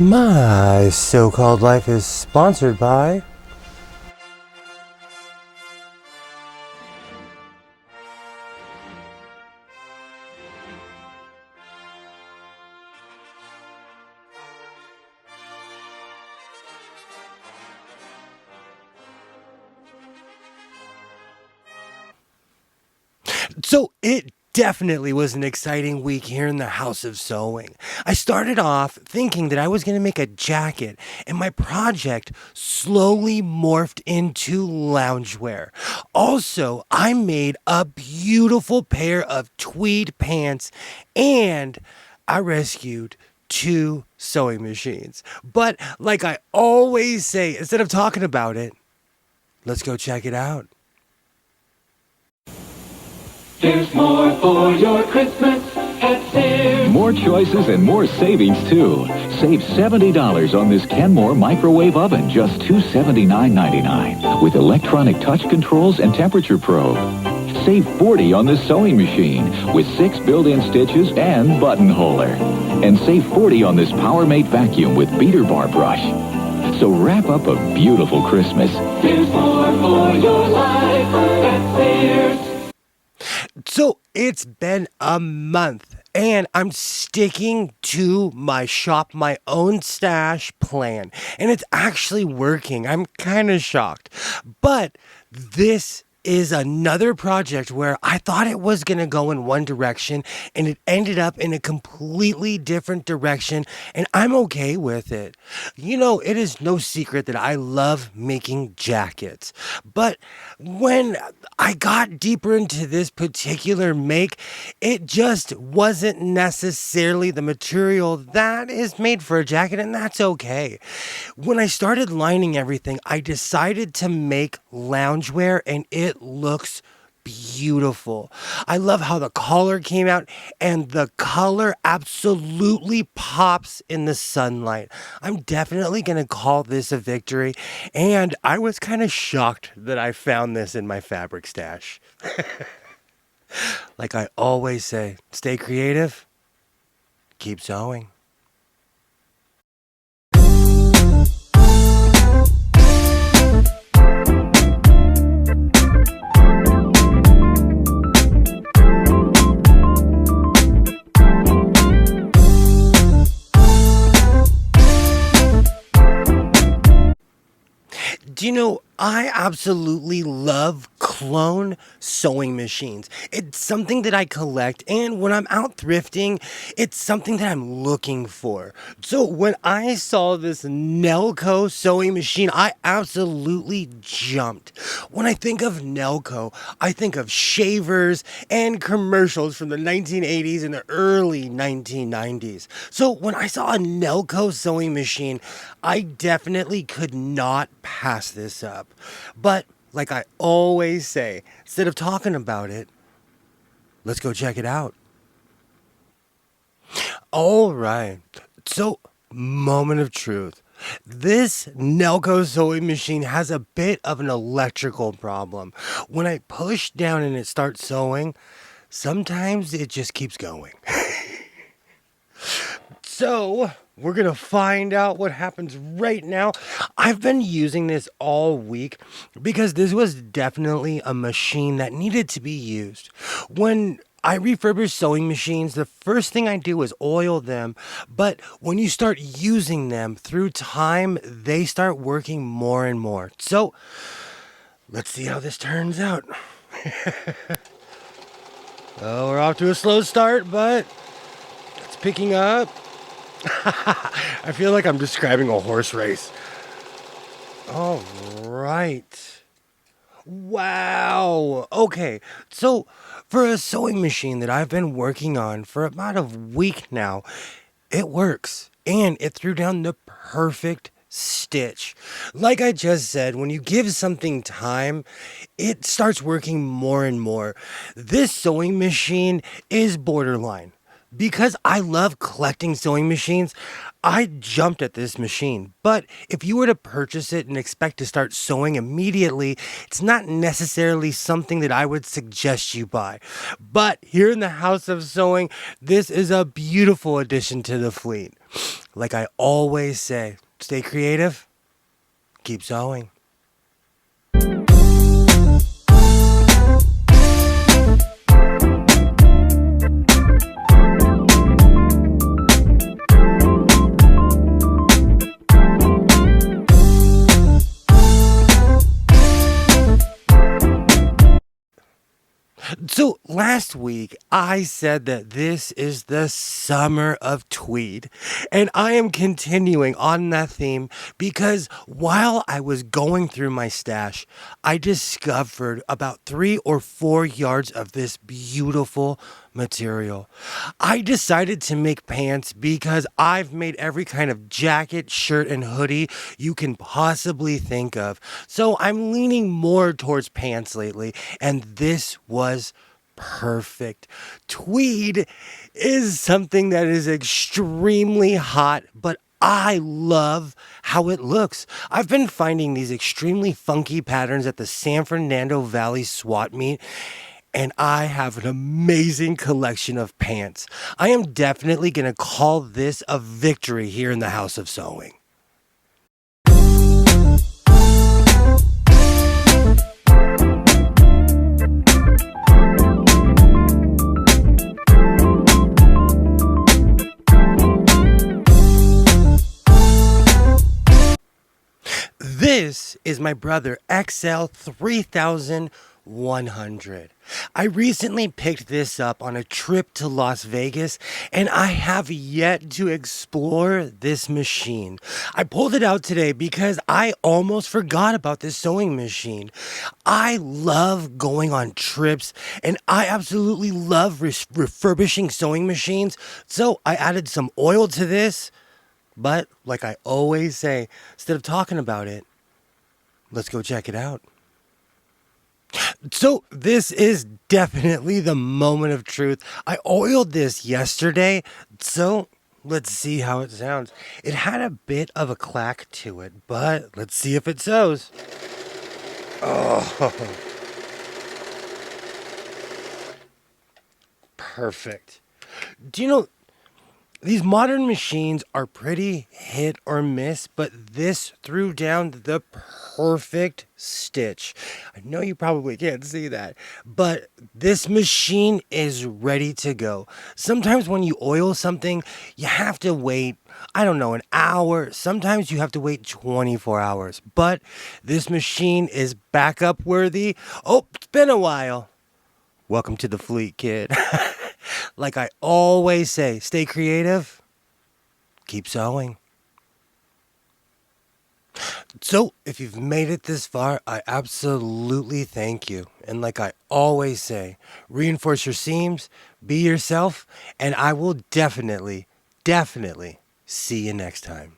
My so-called life is sponsored by... So it definitely was an exciting week here in the House of Sewing. I started off thinking that I was going to make a jacket, and my project slowly morphed into loungewear. Also, I made a beautiful pair of tweed pants, and I rescued 2 sewing machines. But like I always say, instead of talking about it, let's go check it out. There's more for your Christmas at Sears. More choices and more savings, too. Save $70 on this Kenmore microwave oven, just $279.99, with electronic touch controls and temperature probe. Save $40 on this sewing machine, with 6 built-in stitches and buttonholer. And save $40 on this PowerMate vacuum with beater bar brush. So wrap up a beautiful Christmas. There's more for your life at Sears. So it's been a month and I'm sticking to my shop my own stash plan, and it's actually working. I'm kind of shocked, but this is another project where I thought it was going to go in one direction and it ended up in a completely different direction, and I'm okay with it. You know, it is no secret that I love making jackets, but when I got deeper into this particular make, it just wasn't necessarily the material that is made for a jacket, and that's okay. When I started lining everything, I decided to make loungewear, and it looks beautiful. I love how the collar came out, and the color absolutely pops in the sunlight. I'm definitely going to call this a victory, and I was kind of shocked that I found this in my fabric stash. Like I always say, stay creative, keep sewing. Do you know, I absolutely love clone sewing machines. It's something that I collect, and when I'm out thrifting, it's something that I'm looking for. So when I saw this Nelco sewing machine, I absolutely jumped. When I think of Nelco, I think of shavers and commercials from the 1980s and the early 1990s. So when I saw a Nelco sewing machine, I definitely could not pass this up. But like I always say, instead of talking about it, let's go check it out. All right. So, moment of truth. This Nelco sewing machine has a bit of an electrical problem. When I push down and it starts sewing, sometimes it just keeps going. So, we're going to find out what happens right now. I've been using this all week because this was definitely a machine that needed to be used. When I refurbish sewing machines, the first thing I do is oil them, but when you start using them through time, they start working more and more. So, let's see how this turns out. Oh, we're off to a slow start, but it's picking up. I feel like I'm describing a horse race. All right. Wow. Okay. So for a sewing machine that I've been working on for about a week now, it works. And it threw down the perfect stitch. Like I just said, when you give something time, it starts working more and more. This sewing machine is borderline. Because I love collecting sewing machines, I jumped at this machine. But if you were to purchase it and expect to start sewing immediately, it's not necessarily something that I would suggest you buy. But here in the House of Sewing, this is a beautiful addition to the fleet. Like I always say, stay creative, keep sewing. So last week, I said that this is the summer of tweed, and I am continuing on that theme because while I was going through my stash, I discovered about 3 or 4 yards of this beautiful material. I decided to make pants because I've made every kind of jacket, shirt, and hoodie you can possibly think of. So I'm leaning more towards pants lately, and this was perfect. Tweed is something that is extremely hot, but I love how it looks. I've been finding these extremely funky patterns at the San Fernando Valley swap meet, and I have an amazing collection of pants. I am definitely going to call this a victory here in the House of Sewing. This is my brother XL 3100. I recently picked this up on a trip to Las Vegas, and I have yet to explore this machine. I pulled it out today because I almost forgot about this sewing machine. I love going on trips, and I absolutely love refurbishing sewing machines, so I added some oil to this. But like I always say, instead of talking about it, let's go check it out. So this is definitely the moment of truth. I oiled this yesterday, so let's see how it sounds. It had a bit of a clack to it, but let's see if it sews. Oh, perfect. Do you know, these modern machines are pretty hit or miss, but this threw down the perfect stitch. I know you probably can't see that, but this machine is ready to go. Sometimes when you oil something, you have to wait, I don't know, an hour. Sometimes you have to wait 24 hours, but this machine is backup worthy. Oh, it's been a while. Welcome to the fleet, kid. Like I always say, stay creative, keep sewing. So, if you've made it this far, I absolutely thank you. And like I always say, reinforce your seams, be yourself, and I will definitely see you next time.